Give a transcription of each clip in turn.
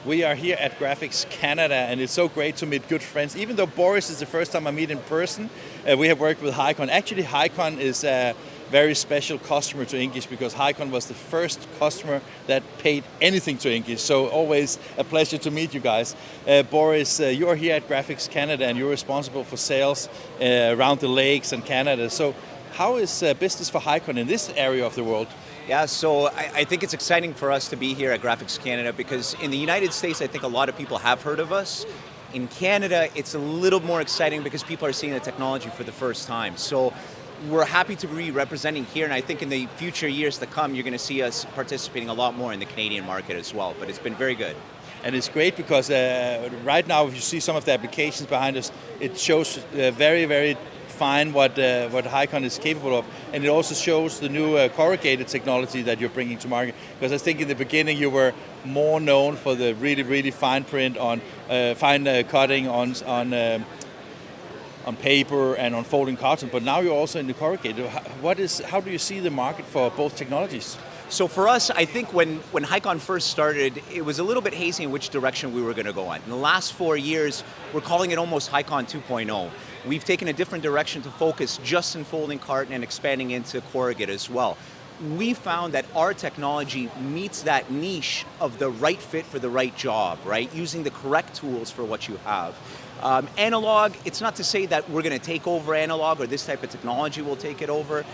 We are here at Graphics Canada, and it's so great to meet good friends. Even though Boris is the first time I meet in person, we have worked with Highcon. Actually, Highcon is a very special customer to INKISH because Highcon was the first customer that paid anything to INKISH. So always a pleasure to meet you guys. Boris, you are here at Graphics Canada, and you're responsible for sales around the lakes and Canada. So how is business for Highcon in this area of the world? Yeah, so I think it's exciting for us to be here at Graphics Canada because in the United States, I think a lot of people have heard of us. In Canada, it's a little more exciting because people are seeing the technology for the first time. So we're happy to be representing here, and I think in the future years to come, you're going to see us participating a lot more in the Canadian market as well, but it's been very good. And it's great because right now, if you see some of the applications behind us, it shows very, very fine what Highcon is capable of, and it also shows the new corrugated technology that you're bringing to market. Because I think in the beginning you were more known for the really, really fine print on fine cutting on paper and on folding carton, but now you're also in the corrugated. How do you see the market for both technologies? So for us, I think when Highcon first started, it was a little bit hazy in which direction we were going to go on. In the last 4 years, we're calling it almost Highcon 2.0. We've taken a different direction to focus just in folding carton and expanding into corrugated as well. We found that our technology meets that niche of the right fit for the right job, right? Using the correct tools for what you have. Analog, it's not to say that we're going to take over analog or this type of technology will take it over,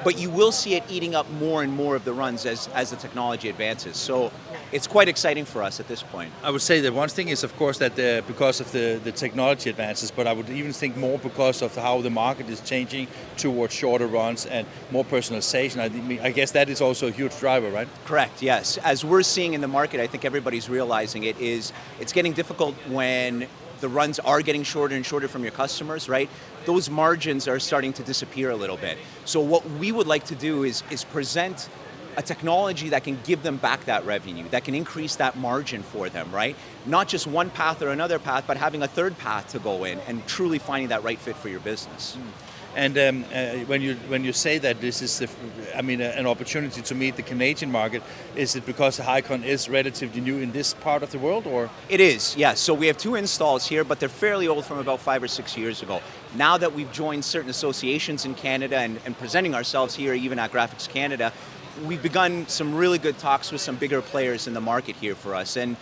but you will see it eating up more and more of the runs as the technology advances. So it's quite exciting for us at this point. I would say that one thing is, of course, that because of the technology advances, but I would even think more because of how the market is changing towards shorter runs and more personalization. I guess that is also a huge driver, right? Correct, yes. As we're seeing in the market, I think everybody's realizing it's getting difficult when the runs are getting shorter and shorter from your customers, right? Those margins are starting to disappear a little bit. So what we would like to do is present a technology that can give them back that revenue, that can increase that margin for them, right? Not just one path or another path, but having a third path to go in and truly finding that right fit for your business. And when you say that this is, an opportunity to meet the Canadian market, is it because Highcon is relatively new in this part of the world, or? It is, yes. So we have 2 installs here, but they're fairly old from about 5 or 6 years ago. Now that we've joined certain associations in Canada and presenting ourselves here even at Graphics Canada, we've begun some really good talks with some bigger players in the market here for us. And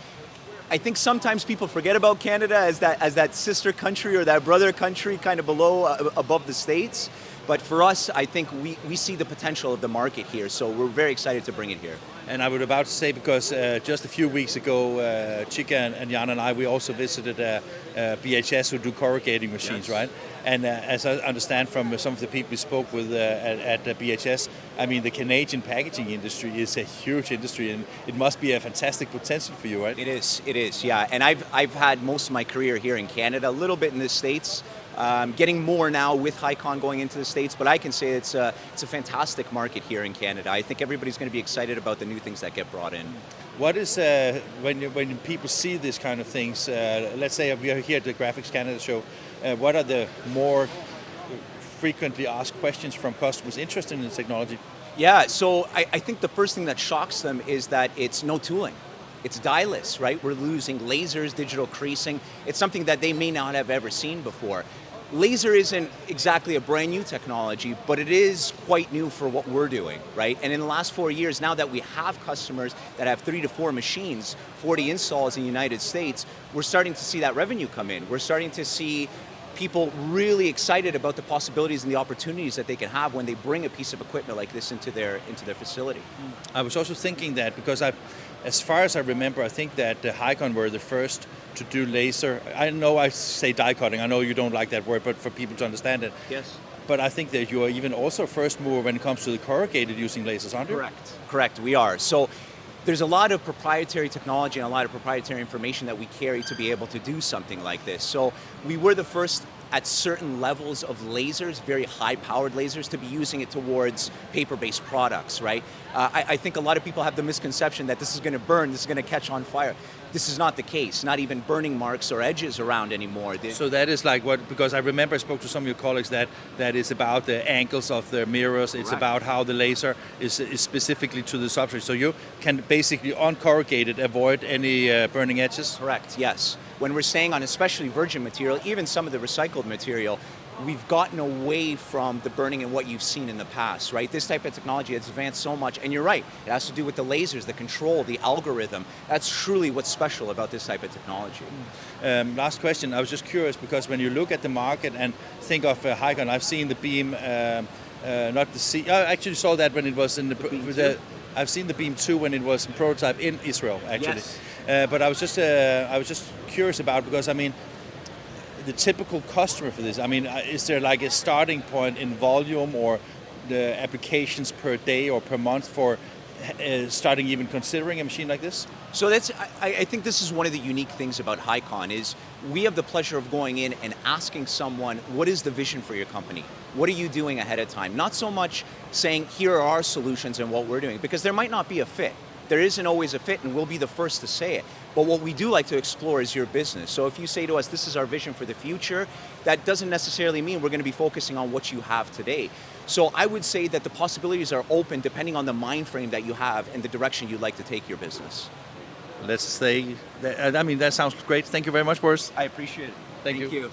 I think sometimes people forget about Canada as that sister country or that brother country kind of above the States. But for us, I think we see the potential of the market here, so we're very excited to bring it here. And I would about to say, because just a few weeks ago, Chica and Jan and I, we also visited BHS who do corrugating machines, yes. Right? And as I understand from some of the people we spoke with at BHS, the Canadian packaging industry is a huge industry, and it must be a fantastic potential for you, right? It is, yeah. And I've had most of my career here in Canada, a little bit in the States. Getting more now with Highcon going into the States, but I can say it's a fantastic market here in Canada. I think everybody's going to be excited about the new things that get brought in. What is, when people see these kind of things, let's say we are here at the Graphics Canada show, what are the more frequently asked questions from customers interested in the technology? Yeah, so I think the first thing that shocks them is that it's no tooling. It's die-less, right? We're using lasers, digital creasing. It's something that they may not have ever seen before. Laser isn't exactly a brand new technology, but it is quite new for what we're doing, right? And in the last 4 years, now that we have customers that have 3 to 4 machines, 40 installs in the United States, we're starting to see that revenue come in. We're starting to see people really excited about the possibilities and the opportunities that they can have when they bring a piece of equipment like this into their facility. I was also thinking that because as far as I remember, I think that Highcon were the first to do laser. I know I say die cutting. I know you don't like that word, but for people to understand it. Yes. But I think that you are even also first mover when it comes to the corrugated using lasers, aren't you? Correct, we are. So there's a lot of proprietary technology and a lot of proprietary information that we carry to be able to do something like this. So we were the first at certain levels of lasers, very high-powered lasers, to be using it towards paper-based products, right? I think a lot of people have the misconception that this is going to burn, this is going to catch on fire. This is not the case. Not even burning marks or edges around anymore. So that is like what, because I remember I spoke to some of your colleagues that is about the angles of the mirrors. It's about how the laser is specifically to the substrate. So you can basically, on corrugated, avoid any burning edges? Correct, yes. When we're saying on especially virgin material, even some of the recycled material, we've gotten away from the burning and what you've seen in the past, right? This type of technology has advanced so much, and you're right, it has to do with the lasers, the control, the algorithm. That's truly what's special about this type of technology. Last question, I was just curious, because when you look at the market and think of Highcon, I've seen the beam, not the C, I actually saw that when it was in I've seen the Beam 2 when it was in prototype in Israel, actually. Yes. But I was just curious about, because I mean, the typical customer for this, I mean, is there like a starting point in volume or the applications per day or per month for starting even considering a machine like this? So I think this is one of the unique things about Highcon is we have the pleasure of going in and asking someone, what is the vision for your company? What are you doing ahead of time? Not so much saying, here are our solutions and what we're doing, because there might not be a fit. There isn't always a fit, and we'll be the first to say it. But what we do like to explore is your business. So if you say to us, this is our vision for the future, that doesn't necessarily mean we're going to be focusing on what you have today. So I would say that the possibilities are open depending on the mind frame that you have and the direction you'd like to take your business. Let's say, I mean, that sounds great. Thank you very much, Boris. I appreciate it. Thank you. You.